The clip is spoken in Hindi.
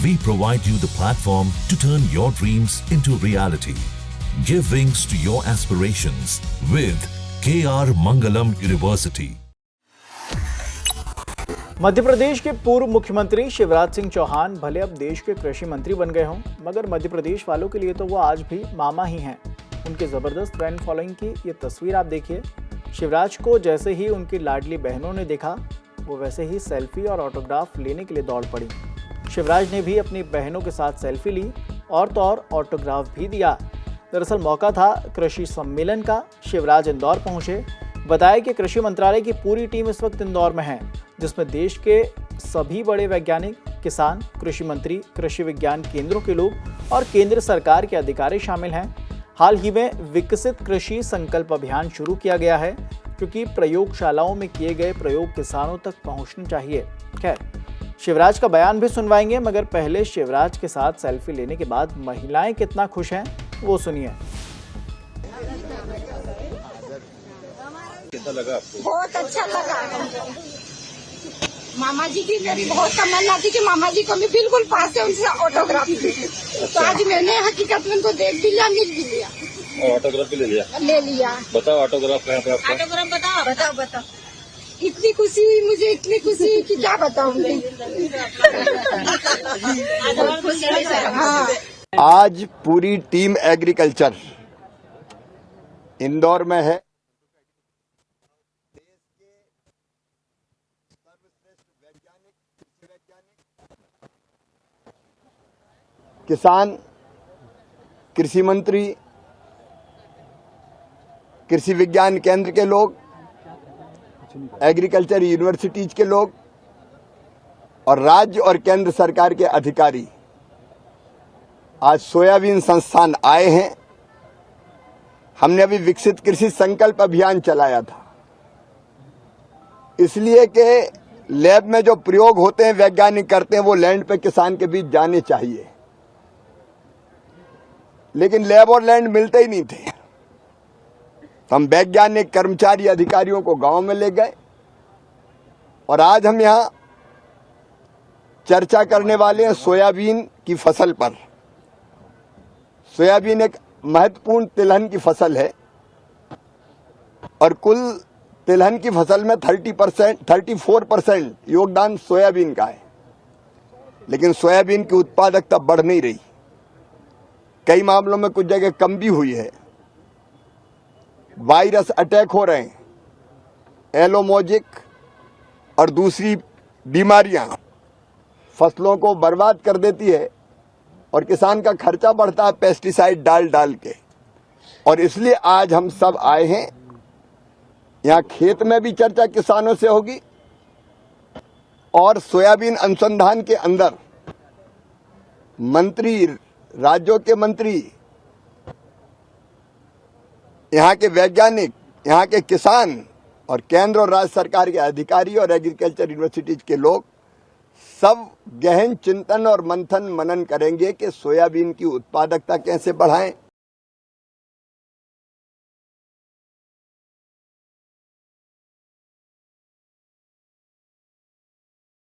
We provide you the platform to turn your dreams into reality. Give wings to your aspirations with KR Mangalam University. Madhya Pradesh के पूर्व मुख्यमंत्री शिवराज सिंह चौहान भले अब देश के कृषि मंत्री बन गए हों, मगर मध्य प्रदेश वालों के लिए तो वो आज भी मामा ही हैं। उनके जबरदस्त फैन फॉलोइंग की ये तस्वीर आप देखिए। शिवराज को जैसे ही उनकी लाडली बहनों ने देखा, वो वैसे ही सेल्फी और ऑटोग्राफ लेने के लिए दौड़ पड़ी। शिवराज ने भी अपनी बहनों के साथ सेल्फी ली और तो और ऑटोग्राफ भी दिया। दरअसल मौका था कृषि सम्मेलन का। शिवराज इंदौर पहुंचे। बताया कि कृषि मंत्रालय की पूरी टीम इस वक्त इंदौर में है, जिसमें देश के सभी बड़े वैज्ञानिक, किसान, कृषि मंत्री, कृषि विज्ञान केंद्रों के लोग और केंद्र सरकार के अधिकारी शामिल हैं। हाल ही में विकसित कृषि संकल्प अभियान शुरू किया गया है, क्योंकि प्रयोगशालाओं में किए गए प्रयोग किसानों तक पहुंचने चाहिए। खैर, शिवराज का बयान भी सुनवाएंगे, मगर पहले शिवराज के साथ सेल्फी लेने के बाद महिलाएं कितना खुश हैं वो सुनिए। कैसा लगा आपको? बहुत अच्छा लगा। मामा जी की मेरी बहुत तमन्ना थी कि मामा जी को मैं बिल्कुल पास से उनसे ऑटोग्राफ ली। तो आज मैंने हकीकत में उनको देख भी लिया, मिल भी लिया और ऑटोग्राफ भी ले लिया। बताओ ऑटोग्राफ कहाँ पे आपका? ऑटोग्राफ बताओ। इतनी खुशी हुई मुझे, इतनी खुशी हुई कि क्या बताऊं। हाँ। आज पूरी टीम एग्रीकल्चर इंदौर में है। किसान, कृषि मंत्री, कृषि विज्ञान केंद्र के लोग, एग्रीकल्चर यूनिवर्सिटीज के लोग और राज्य और केंद्र सरकार के अधिकारी आज सोयाबीन संस्थान आए हैं। हमने अभी विकसित कृषि संकल्प अभियान चलाया था, इसलिए कि लैब में जो प्रयोग होते हैं, वैज्ञानिक करते हैं, वो लैंड पे किसान के बीच जाने चाहिए, लेकिन लैब और लैंड मिलते ही नहीं थे। तो हम वैज्ञानिक कर्मचारी अधिकारियों को गांव में ले गए और आज हम यहां चर्चा करने वाले हैं सोयाबीन की फसल पर। सोयाबीन एक महत्वपूर्ण तिलहन की फसल है और कुल तिलहन की फसल में 34% योगदान सोयाबीन का है, लेकिन सोयाबीन की उत्पादकता बढ़ नहीं रही। कई मामलों में कुछ जगह कम भी हुई है। वायरस अटैक हो रहे हैं, एलोमोजिक और दूसरी बीमारियां फसलों को बर्बाद कर देती है और किसान का खर्चा बढ़ता है पेस्टिसाइड डाल के। और इसलिए आज हम सब आए हैं। यहाँ खेत में भी चर्चा किसानों से होगी और सोयाबीन अनुसंधान के अंदर मंत्री, राज्यों के मंत्री, यहाँ के वैज्ञानिक, यहाँ के किसान और केंद्र और राज्य सरकार के अधिकारी और एग्रीकल्चर यूनिवर्सिटीज के लोग सब गहन चिंतन और मनन करेंगे कि सोयाबीन की उत्पादकता कैसे बढ़ाएं,